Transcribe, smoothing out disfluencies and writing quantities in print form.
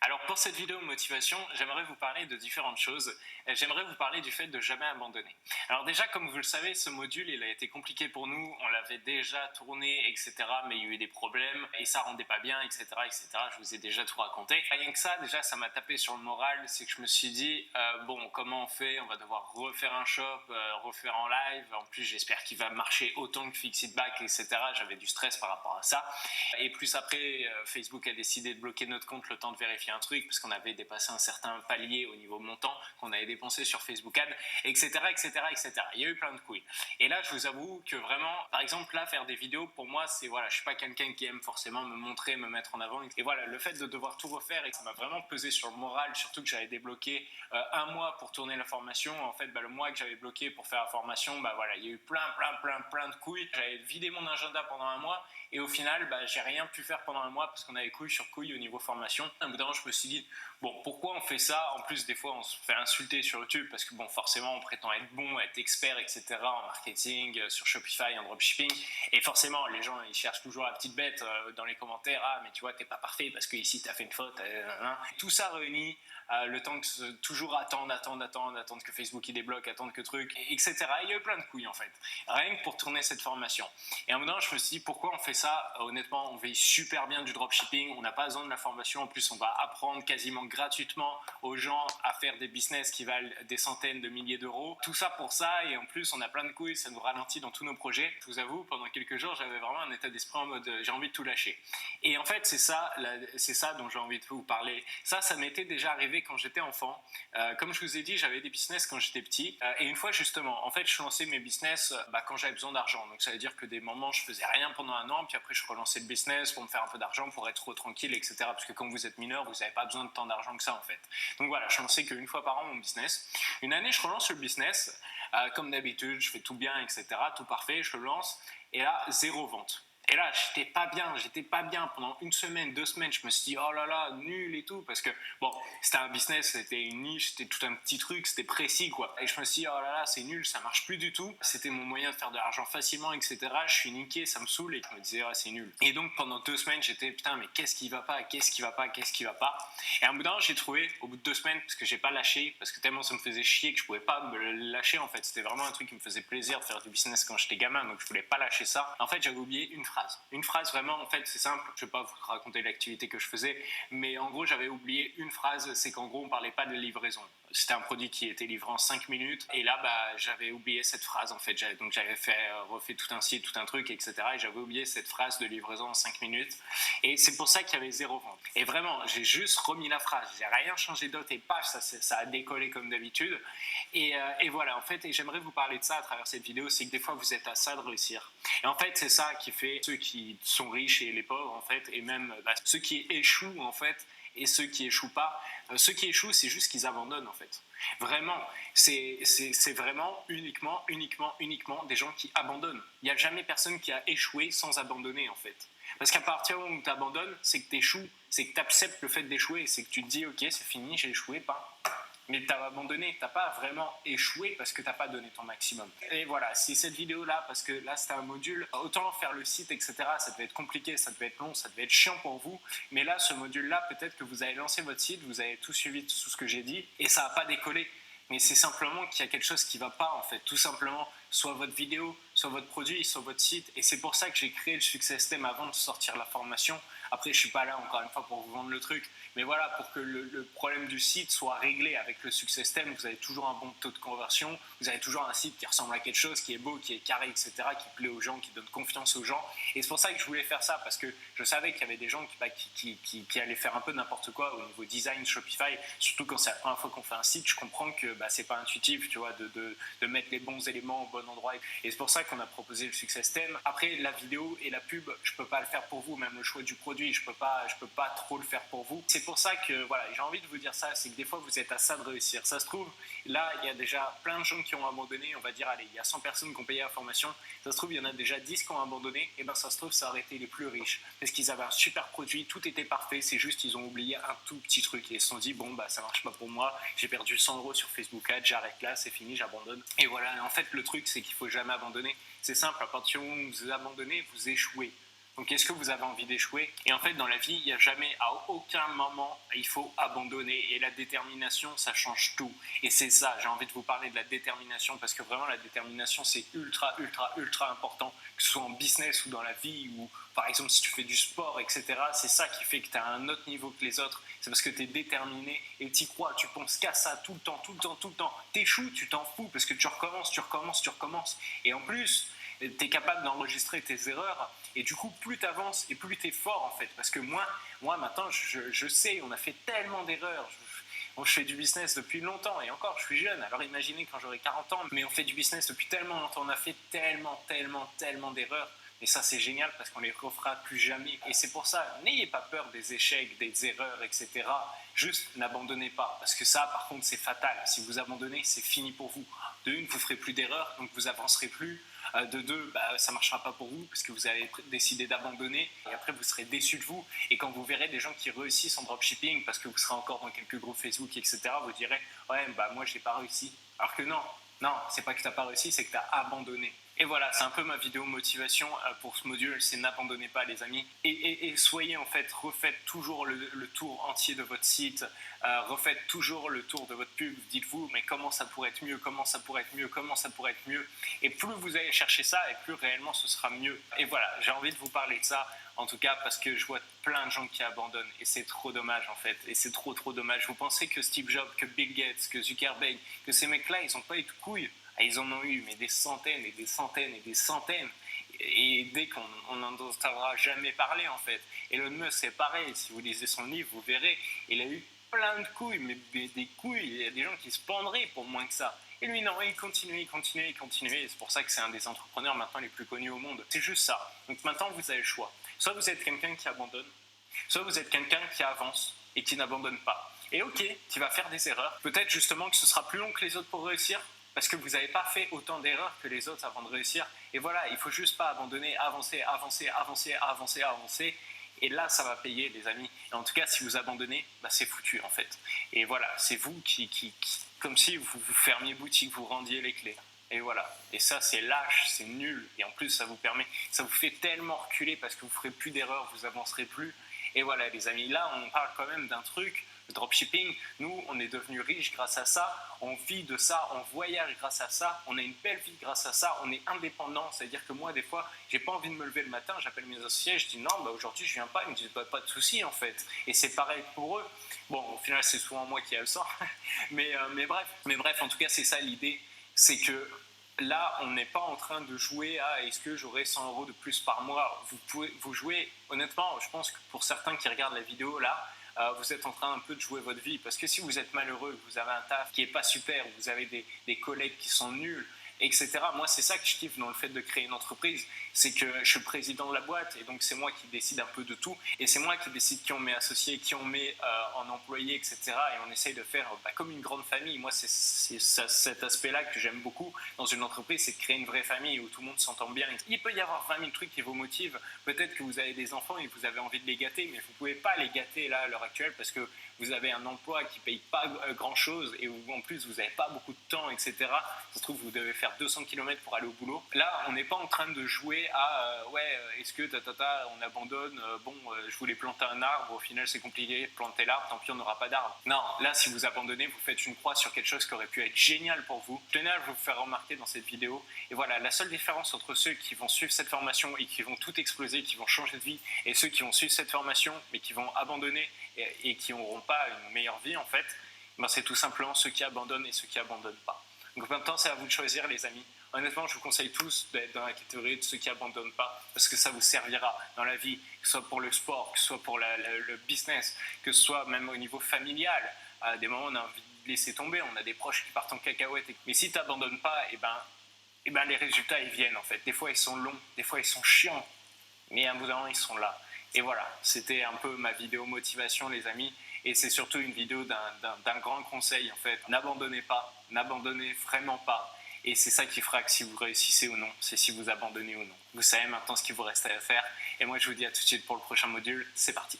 Alors pour cette vidéo motivation, j'aimerais vous parler de différentes choses. J'aimerais vous parler du fait de jamais abandonner. Alors déjà, comme vous le savez, ce module, il a été compliqué pour nous. On l'avait déjà tourné, etc. Mais il y a eu des problèmes et ça rendait pas bien, etc., etc. Je vous ai déjà tout raconté. Rien que ça, déjà, ça m'a tapé sur le moral. C'est que je me suis dit, bon, comment on fait? On va devoir refaire un shop, refaire en live. En plus, j'espère qu'il va marcher autant que Fixitback, etc. J'avais du stress par rapport à ça. Et plus après, Facebook a décidé de bloquer notre compte le temps de vérifier un truc parce qu'on avait dépassé un certain palier au niveau montant qu'on avait dépensé sur Facebook Ads, etc., etc., etc. Il y a eu plein de couilles. Et là, je vous avoue que vraiment, par exemple, là, faire des vidéos, pour moi, c'est voilà, je suis pas quelqu'un qui aime forcément me montrer, me mettre en avant. Et voilà, le fait de devoir tout refaire, et ça m'a vraiment pesé sur le moral, surtout que j'avais débloqué un mois pour tourner la formation. En fait, le mois que j'avais bloqué pour faire la formation, voilà, il y a eu plein de couilles. J'avais vidé mon agenda pendant un mois et au final, j'ai rien pu faire pendant un mois parce qu'on avait couille sur couille au niveau formation. À un bout d'un moment, je me suis dit, bon, pourquoi on fait ça? En plus, des fois, on se fait insulter sur YouTube parce que, bon, forcément, on prétend être bon, être expert, etc. en marketing, sur Shopify, en dropshipping. Et forcément, les gens, ils cherchent toujours la petite bête dans les commentaires. Ah, mais tu vois, t'es pas parfait parce que ici, t'as fait une faute. Tout ça réuni, le temps que toujours attendre que Facebook il débloque, attendre que truc, etc. Il y a eu plein de couilles en fait, rien que pour tourner cette formation. Et à un moment, je me suis dit pourquoi on fait ça. Honnêtement, on vit super bien du dropshipping, on n'a pas besoin de la formation. En plus, on va apprendre quasiment gratuitement aux gens à faire des business qui valent des centaines de milliers d'euros. Tout ça pour ça, et en plus, on a plein de couilles, ça nous ralentit dans tous nos projets. Je vous avoue, pendant quelques jours, j'avais vraiment un état d'esprit en mode j'ai envie de tout lâcher. Et en fait, c'est ça dont j'ai envie de vous parler. Ça m'était déjà arrivé quand j'étais enfant. Comme je vous ai dit, j'avais des business quand j'étais petit. Et une fois, justement, en fait, je lançais mes business quand j'avais besoin d'argent. Donc, ça veut dire que des moments, je faisais rien pendant un an, puis après, je relançais le business pour me faire un peu d'argent, pour être trop tranquille, etc. Parce que quand vous êtes mineur, vous n'avez pas besoin de tant d'argent que ça, en fait. Donc voilà, je lançais qu'une fois par an mon business. Une année, je relance le business. Comme d'habitude, je fais tout bien, etc. Tout parfait, je le lance. Et là, zéro vente. Et là, j'étais pas bien pendant une semaine, 2 semaines. Je me suis dit, oh là là, nul et tout. Parce que, bon, c'était un business, c'était une niche, c'était tout un petit truc, c'était précis, quoi. Et je me suis dit, oh là là, c'est nul, ça marche plus du tout. C'était mon moyen de faire de l'argent facilement, etc. Je suis niqué, ça me saoule. Et je me disais, oh, c'est nul. Et donc, pendant 2 semaines, j'étais, putain, mais qu'est-ce qui va pas? Qu'est-ce qui va pas? Qu'est-ce qui va pas? Et à un bout d'un moment, j'ai trouvé, au bout de 2 semaines, parce que j'ai pas lâché, parce que tellement ça me faisait chier que je pouvais pas me lâcher, en fait. C'était vraiment un truc qui me faisait plaisir de faire du business quand j'étais gamin, donc je voulais pas lâcher ça. En fait, j'avais oublié une phrase. Une phrase vraiment, en fait, c'est simple. Je vais pas vous raconter l'activité que je faisais, mais en gros, j'avais oublié une phrase. C'est qu'en gros, on parlait pas de livraison. C'était un produit qui était livré en 5 minutes. Et là, j'avais oublié cette phrase, en fait. Donc, j'avais refait tout un site, tout un truc, etc. Et j'avais oublié cette phrase de livraison en 5 minutes. Et c'est pour ça qu'il y avait zéro vente. Et vraiment, j'ai juste remis la phrase. J'ai rien changé d'autre et paf, ça a décollé comme d'habitude. Et voilà, en fait, et j'aimerais vous parler de ça à travers cette vidéo. C'est que des fois, vous êtes à ça de réussir. Et en fait, c'est ça qui fait ceux qui sont riches et les pauvres, en fait, et même ceux qui échouent, en fait, et ceux qui échouent pas. Ceux qui échouent, c'est juste qu'ils abandonnent, en fait. Vraiment, c'est vraiment uniquement des gens qui abandonnent. Il n'y a jamais personne qui a échoué sans abandonner, en fait. Parce qu'à partir du moment où tu abandonnes, c'est que tu échoues, c'est que tu acceptes le fait d'échouer, c'est que tu te dis, ok, c'est fini, j'ai échoué, pas. Mais tu as abandonné, tu n'as pas vraiment échoué parce que tu n'as pas donné ton maximum. Et voilà, c'est cette vidéo-là, parce que là, c'était un module. Autant faire le site, etc., ça devait être compliqué, ça devait être long, ça devait être chiant pour vous. Mais là, ce module-là, peut-être que vous avez lancé votre site, vous avez tout suivi, tout ce que j'ai dit, et ça n'a pas décollé. Mais c'est simplement qu'il y a quelque chose qui ne va pas, en fait. Tout simplement, soit votre vidéo, soit votre produit, soit votre site. Et c'est pour ça que j'ai créé le Success Theme avant de sortir la formation. Après, je ne suis pas là, encore une fois, pour vous vendre le truc. Mais voilà, pour que le problème du site soit réglé avec le Success Theme, vous avez toujours un bon taux de conversion, vous avez toujours un site qui ressemble à quelque chose, qui est beau, qui est carré, etc., qui plaît aux gens, qui donne confiance aux gens. Et c'est pour ça que je voulais faire ça, parce que je savais qu'il y avait des gens qui allaient faire un peu n'importe quoi au niveau design Shopify, surtout quand c'est la première fois qu'on fait un site. Je comprends que c'est pas intuitif, tu vois, de mettre les bons éléments au bon endroit. Et c'est pour ça qu'on a proposé le Success Theme. Après, la vidéo et la pub, je peux pas le faire pour vous, même le choix du produit, je peux pas trop le faire pour vous. C'est pour ça que voilà, j'ai envie de vous dire ça, c'est que des fois vous êtes à ça de réussir. Ça se trouve, là il y a déjà plein de gens qui ont abandonné, on va dire, allez, il y a 100 personnes qui ont payé la formation, ça se trouve il y en a déjà 10 qui ont abandonné, et ben ça se trouve ça aurait été les plus riches, parce qu'ils avaient un super produit, tout était parfait, c'est juste ils ont oublié un tout petit truc, et ils se sont dit bon ça marche pas pour moi, j'ai perdu 100 euros sur Facebook Ads, j'arrête là, c'est fini, j'abandonne. Et voilà, en fait le truc c'est qu'il faut jamais abandonner, c'est simple, à partir du moment où vous abandonnez, vous échouez. Donc est-ce que vous avez envie d'échouer? Et en fait, dans la vie, il n'y a jamais, à aucun moment, il faut abandonner. Et la détermination, ça change tout. Et c'est ça, j'ai envie de vous parler de la détermination, parce que vraiment, la détermination, c'est ultra, ultra, ultra important, que ce soit en business ou dans la vie, ou par exemple, si tu fais du sport, etc. C'est ça qui fait que tu as un autre niveau que les autres. C'est parce que tu es déterminé et tu y crois, tu penses qu'à ça tout le temps, tout le temps, tout le temps. T'échoues, tu t'en fous, parce que tu recommences, tu recommences, tu recommences. Et en plus, tu es capable d'enregistrer tes erreurs. Et du coup, plus tu avances et plus tu es fort, en fait. Parce que moi maintenant, je sais, on a fait tellement d'erreurs. Je fais du business depuis longtemps et encore, je suis jeune. Alors imaginez quand j'aurai 40 ans, mais on fait du business depuis tellement longtemps. On a fait tellement, tellement, tellement d'erreurs. Et ça, c'est génial parce qu'on les refera plus jamais. Et c'est pour ça, n'ayez pas peur des échecs, des erreurs, etc. Juste n'abandonnez pas. Parce que ça, par contre, c'est fatal. Si vous abandonnez, c'est fini pour vous. De une, vous ne ferez plus d'erreurs, donc vous avancerez plus. De deux, ça ne marchera pas pour vous parce que vous avez décidé d'abandonner et après vous serez déçu de vous. Et quand vous verrez des gens qui réussissent en dropshipping parce que vous serez encore dans quelques groupes Facebook, etc., vous direz ouais, moi je n'ai pas réussi. Alors que non, c'est pas que tu n'as pas réussi, c'est que tu as abandonné. Et voilà, c'est un peu ma vidéo motivation pour ce module, c'est n'abandonnez pas les amis. Et soyez en fait, refaites toujours le tour entier de votre site, refaites toujours le tour de votre pub, dites-vous mais comment ça pourrait être mieux, comment ça pourrait être mieux, comment ça pourrait être mieux. Et plus vous allez chercher ça, et plus réellement ce sera mieux. Et voilà, j'ai envie de vous parler de ça, en tout cas parce que je vois plein de gens qui abandonnent et c'est trop dommage en fait, et c'est trop dommage. Vous pensez que Steve Jobs, que Bill Gates, que Zuckerberg, que ces mecs-là, ils n'ont pas eu de couilles? Ils en ont eu, mais des centaines et des centaines et des centaines. Et dès qu'on n'en entendra jamais parler, en fait. Elon Musk, c'est pareil. Si vous lisez son livre, vous verrez. Il a eu plein de couilles, mais des couilles. Il y a des gens qui se pendraient pour moins que ça. Et lui, non, il continue. Et c'est pour ça que c'est un des entrepreneurs maintenant les plus connus au monde. C'est juste ça. Donc maintenant, vous avez le choix. Soit vous êtes quelqu'un qui abandonne, soit vous êtes quelqu'un qui avance et qui n'abandonne pas. Et ok, tu vas faire des erreurs. Peut-être justement que ce sera plus long que les autres pour réussir, parce que vous n'avez pas fait autant d'erreurs que les autres avant de réussir. Et voilà, il ne faut juste pas abandonner, avancer. Et là, ça va payer, les amis. Et en tout cas, si vous abandonnez, c'est foutu, en fait. Et voilà, c'est vous qui comme si vous fermiez boutique, vous rendiez les clés. Et voilà. Et ça, c'est lâche, c'est nul. Et en plus, ça vous fait tellement reculer parce que vous ne ferez plus d'erreurs, vous avancerez plus. Et voilà, les amis, là, on parle quand même d'un truc, le dropshipping. Nous, on est devenus riches grâce à ça, on vit de ça, on voyage grâce à ça, on a une belle vie grâce à ça, on est indépendant. C'est-à-dire que moi, des fois, j'ai pas envie de me lever le matin, j'appelle mes associés, je dis non, aujourd'hui, je viens pas. Ils me disent pas de souci, en fait. Et c'est pareil pour eux. Bon, au final, c'est souvent moi qui ai le sang. mais bref, en tout cas, c'est ça l'idée. C'est que là, on n'est pas en train de jouer à est-ce que j'aurai 100 € de plus par mois. Vous jouez, honnêtement, je pense que pour certains qui regardent la vidéo là, vous êtes en train un peu de jouer votre vie. Parce que si vous êtes malheureux, vous avez un taf qui n'est pas super, vous avez des collègues qui sont nuls, etc. Moi, c'est ça que je kiffe dans le fait de créer une entreprise, c'est que je suis président de la boîte et donc c'est moi qui décide un peu de tout et c'est moi qui décide qui on met associé, qui on met en employé, etc. Et on essaye de faire comme une grande famille. Moi, c'est cet aspect-là que j'aime beaucoup dans une entreprise, c'est de créer une vraie famille où tout le monde s'entend bien. Il peut y avoir 20 000 trucs qui vous motivent. Peut-être que vous avez des enfants et vous avez envie de les gâter, mais vous ne pouvez pas les gâter là à l'heure actuelle parce que vous avez un emploi qui ne paye pas grand-chose et où en plus vous n'avez pas beaucoup de temps, etc. Ça se trouve, vous devez faire 200 km pour aller au boulot. Là, on n'est pas en train de jouer à est-ce que on abandonne, je voulais planter un arbre, au final c'est compliqué, planter l'arbre, tant pis on n'aura pas d'arbre. Non, là si vous abandonnez, vous faites une croix sur quelque chose qui aurait pu être génial pour vous. Je tenais à vous faire remarquer dans cette vidéo. Et voilà, la seule différence entre ceux qui vont suivre cette formation et qui vont tout exploser, qui vont changer de vie, et ceux qui vont suivre cette formation mais qui vont abandonner et qui n'auront pas une meilleure vie en fait, c'est tout simplement ceux qui abandonnent et ceux qui abandonnent pas. Donc maintenant c'est à vous de choisir les amis. Honnêtement, je vous conseille tous d'être dans la catégorie de ceux qui abandonnent pas parce que ça vous servira dans la vie, que ce soit pour le sport, que ce soit pour le business, que ce soit même au niveau familial. À des moments on a envie de laisser tomber, on a des proches qui partent en cacahuète. Mais si tu n'abandonnes pas, les résultats ils viennent en fait. Des fois ils sont longs, des fois ils sont chiants, mais à un bout d'un moment ils sont là. Et voilà, c'était un peu ma vidéo motivation les amis. Et c'est surtout une vidéo d'un grand conseil en fait. N'abandonnez pas, n'abandonnez vraiment pas. Et c'est ça qui fera que si vous réussissez ou non, c'est si vous abandonnez ou non. Vous savez maintenant ce qu'il vous reste à faire. Et moi je vous dis à tout de suite pour le prochain module, c'est parti.